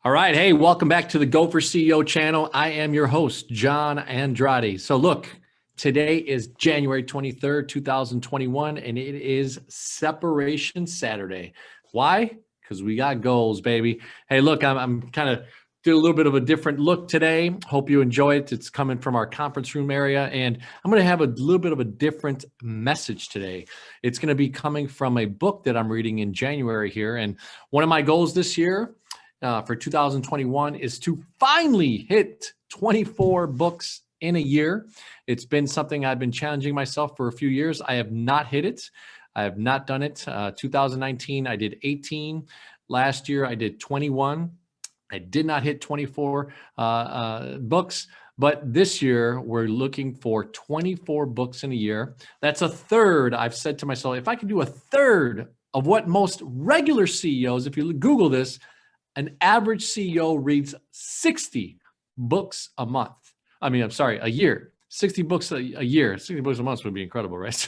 All right. Hey, welcome back to the Go for CEO channel. I am your host, John Andrade. So look, today is January 23rd, 2021, and it is Separation Saturday. Why? Because we got goals, baby. Hey, look, I'm kind of doing a little bit of a different look today. Hope you enjoy it. It's coming from our conference room area, and I'm going to have a little bit of a different message today. It's going to be coming from a book that I'm reading in January here. And one of my goals this year for 2021 is to finally hit 24 books in a year. It's been something I've been challenging myself for a few years. I have not hit it. I have not done it. 2019, I did 18. Last year, I did 21. I did not hit 24 books. But this year, we're looking for 24 books in a year. That's a third. I've said to myself, if I could do a third of what most regular CEOs, if you Google this, an average CEO reads 60 books a month. A year. 60 books a year. 60 books a month would be incredible, right?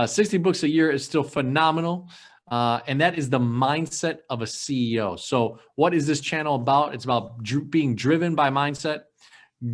60 books a year is still phenomenal. And that is the mindset of a CEO. So what is this channel about? It's about being driven by mindset,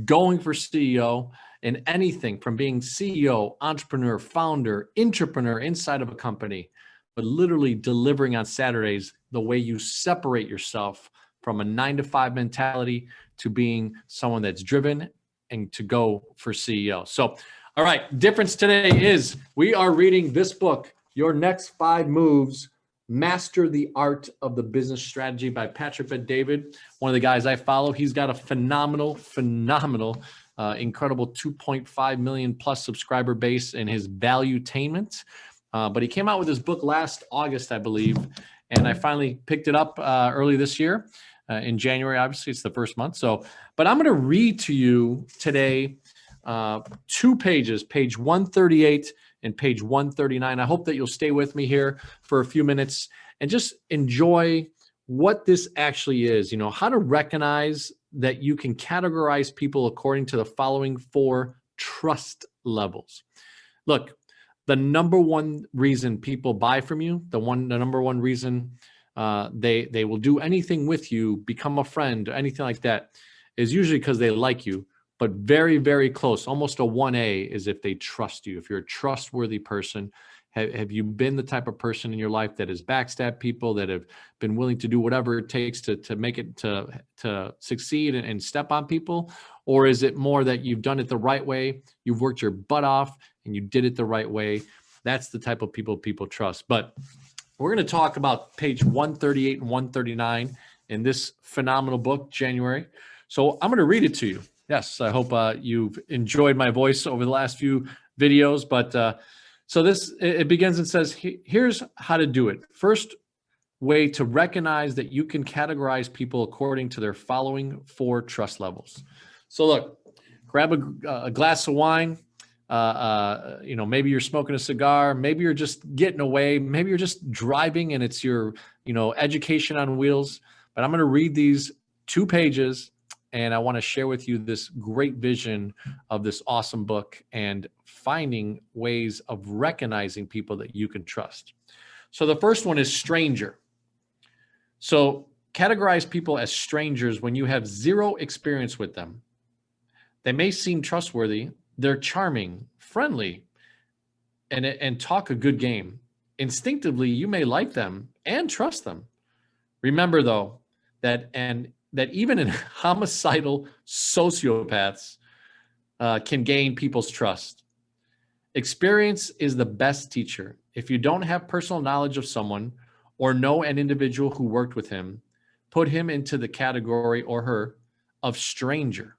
going for CEO, and anything from being CEO, entrepreneur, founder, entrepreneur inside of a company, but literally delivering on Saturdays the way you separate yourself from a 9-to-5 mentality to being someone that's driven and to go for CEO. So, all right, difference today is we are reading this book, Your Next 5 Moves, Master the Art of the Business Strategy by Patrick Bet-David, one of the guys I follow. He's got a phenomenal, incredible 2.5 million plus subscriber base in his Valuetainment. But he came out with his book last August, I believe, and I finally picked it up early this year in January. Obviously, it's the first month. But I'm going to read to you today 2 pages, page 138 and page 139. I hope that you'll stay with me here for a few minutes and just enjoy what this actually is. You know, how to recognize that you can categorize people according to the following 4 trust levels. Look, the number one reason people buy from you, the number one reason they will do anything with you, become a friend, anything like that, is usually because they like you. But very, very close, almost a 1A, is if they trust you. If you're a trustworthy person, have you been the type of person in your life that has backstabbed people, that have been willing to do whatever it takes to make it to succeed and step on people? Or is it more that you've done it the right way, you've worked your butt off, and you did it the right way? That's the type of people trust. But we're going to talk about page 138 and 139 in this phenomenal book, January. So I'm going to read it to you. Yes, I hope you've enjoyed my voice over the last few videos. But so it begins and says, here's how to do it. First way to recognize that you can categorize people according to their following 4 trust levels. So look, grab a glass of wine. Maybe you're smoking a cigar. Maybe you're just getting away. Maybe you're just driving and it's your, education on wheels. But I'm going to read these 2 pages. And I want to share with you this great vision of this awesome book and finding ways of recognizing people that you can trust. So the first one is stranger. So categorize people as strangers when you have 0 experience with them. They may seem trustworthy. They're charming, friendly, and talk a good game. Instinctively, you may like them and trust them. Remember, though, that even in homicidal sociopaths can gain people's trust. Experience is the best teacher. If you don't have personal knowledge of someone or know an individual who worked with him, put him into the category or her of stranger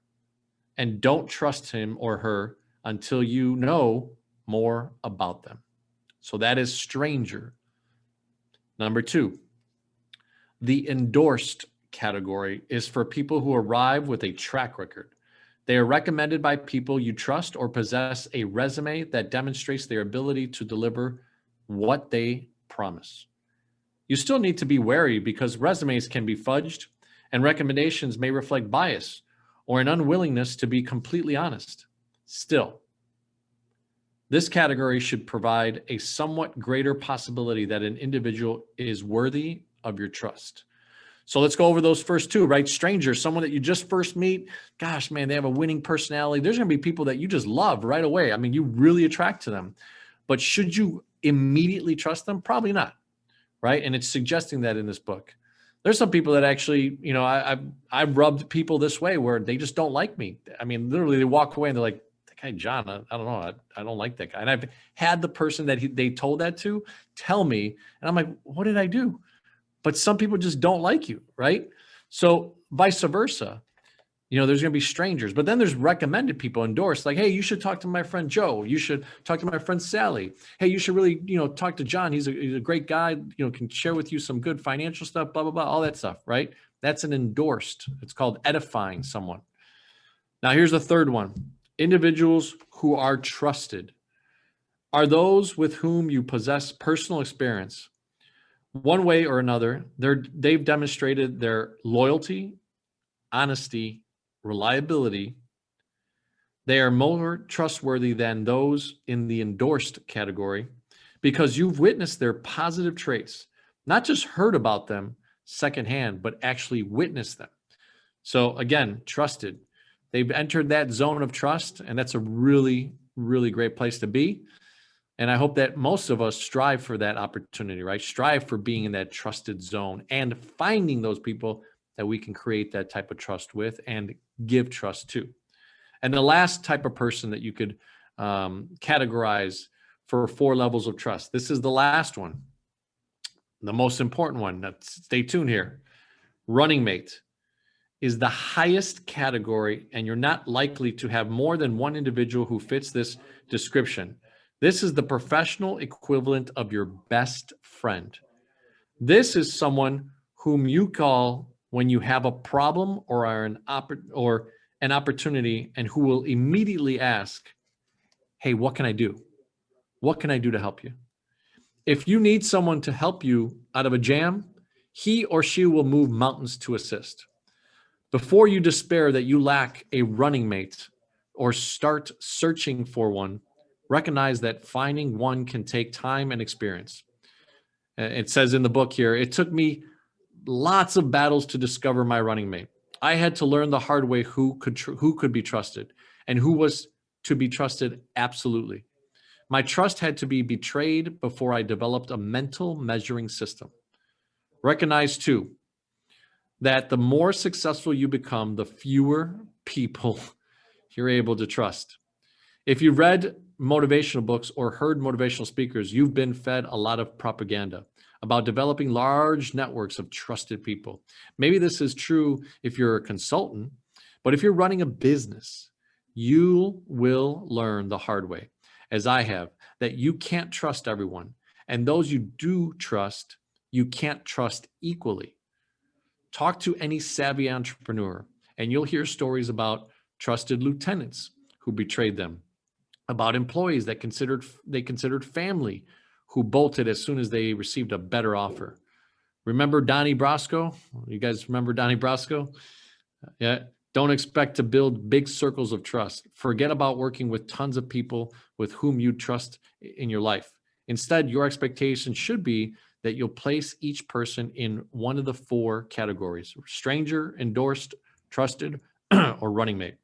and don't trust him or her until you know more about them. So that is stranger. Number 2, the endorsed category is for people who arrive with a track record. They are recommended by people you trust or possess a resume that demonstrates their ability to deliver what they promise. You still need to be wary because resumes can be fudged and recommendations may reflect bias or an unwillingness to be completely honest. Still, this category should provide a somewhat greater possibility that an individual is worthy of your trust. So let's go over those first two, right? Strangers, someone that you just first meet. Gosh, man, they have a winning personality. There's going to be people that you just love right away. I mean, you really attract to them. But should you immediately trust them? Probably not, right? And it's suggesting that in this book. There's some people that actually, you know, I've rubbed people this way where they just don't like me. I mean, literally they walk away and they're like, that guy, John, I don't know. I don't like that guy. And I've had the person that they told that to tell me, and I'm like, what did I do? But some people just don't like you, right? So vice versa. You know, there's going to be strangers, but then there's recommended people, endorsed, like, hey, you should talk to my friend Joe. You should talk to my friend Sally. Hey, you should really, you know, talk to John. He's a great guy, you know, can share with you some good financial stuff, blah, blah, blah, all that stuff, right? That's an endorsed. It's called edifying someone. Now, here's the third one. Individuals who are trusted are those with whom you possess personal experience. One way or another, they've demonstrated their loyalty, honesty, reliability. They are more trustworthy than those in the endorsed category because you've witnessed their positive traits, not just heard about them secondhand, but actually witnessed them. So again, trusted. They've entered that zone of trust, and that's a really, really great place to be. And I hope that most of us strive for that opportunity, right? Strive for being in that trusted zone and finding those people that we can create that type of trust with and give trust to. And the last type of person that you could categorize for 4 levels of trust. This is the last one, the most important one. Stay tuned here. Running mate is the highest category, and you're not likely to have more than one individual who fits this description. This is the professional equivalent of your best friend. This is someone whom you call when you have a problem or are an opportunity, and who will immediately ask, hey, what can I do? What can I do to help you? If you need someone to help you out of a jam, he or she will move mountains to assist. Before you despair that you lack a running mate or start searching for one, recognize that finding one can take time and experience. It says in the book here, it took me lots of battles to discover my running mate. I had to learn the hard way who could be trusted and who was to be trusted absolutely. My trust had to be betrayed before I developed a mental measuring system. Recognize too that the more successful you become, the fewer people you're able to trust. If you've read motivational books or heard motivational speakers, you've been fed a lot of propaganda about developing large networks of trusted people. Maybe this is true if you're a consultant, but if you're running a business, you will learn the hard way, as I have, that you can't trust everyone. And those you do trust, you can't trust equally. Talk to any savvy entrepreneur, and you'll hear stories about trusted lieutenants who betrayed them, about employees that they considered family who bolted as soon as they received a better offer. Remember Donnie Brasco? You guys remember Donnie Brasco? Yeah. Don't expect to build big circles of trust. Forget about working with tons of people with whom you trust in your life. Instead, your expectation should be that you'll place each person in one of the 4 categories: stranger, endorsed, trusted, or running mate.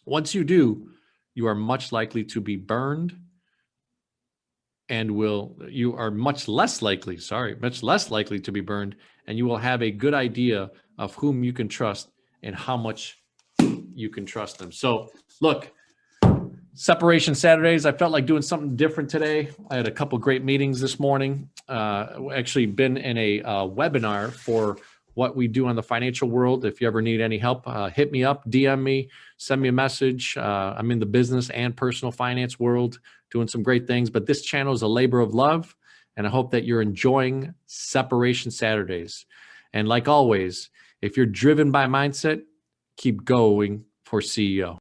Once you do, you are much likely to be burned and you are much less likely to be burned, and you will have a good idea of whom you can trust and how much you can trust them. So look, Separation Saturdays, I felt like doing something different today. I had a couple great meetings this morning. Actually been in a webinar for what we do on the financial world. If you ever need any help, hit me up, DM me, send me a message. I'm in the business and personal finance world, doing some great things, but this channel is a labor of love, and I hope that you're enjoying Separation Saturdays. And like always, if you're driven by mindset, keep going for CEO.